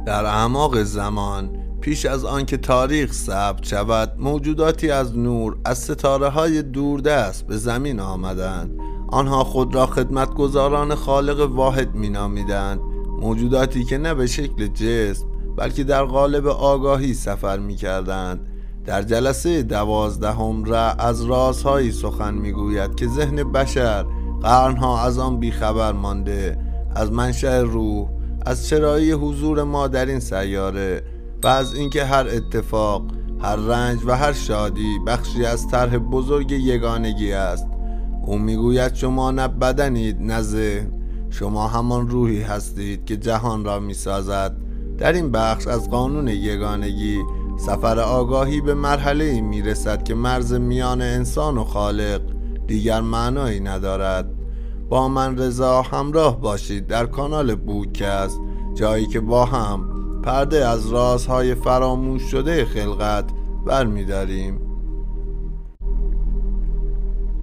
در اعماق زمان، پیش از آنکه تاریخ ثبت شود، موجوداتی از نور از ستاره‌های دوردست به زمین آمدند. آنها خود را خدمتگزاران خالق واحد می‌نامیدند، موجوداتی که نه به شکل جسم بلکه در قالب آگاهی سفر می‌کردند. در جلسه 12 از رازهایی سخن می‌گوید که ذهن بشر قرنها از آن بیخبر مانده، از منشأ روح، از چرایی حضور ما در این سیاره و از اینکه هر اتفاق، هر رنج و هر شادی بخشی از طرح بزرگ یگانگی است. او میگوید شما نه بدنید نه ذهن، شما همان روحی هستید که جهان را میسازد. در این بخش از قانون یگانگی، سفر آگاهی به مرحله‌ای میرسد که مرز میان انسان و خالق دیگر معنایی ندارد. با من رضا همراه باشید در کانال بودکست، جایی که با هم پرده از رازهای فراموش شده خلقت برمی‌داریم.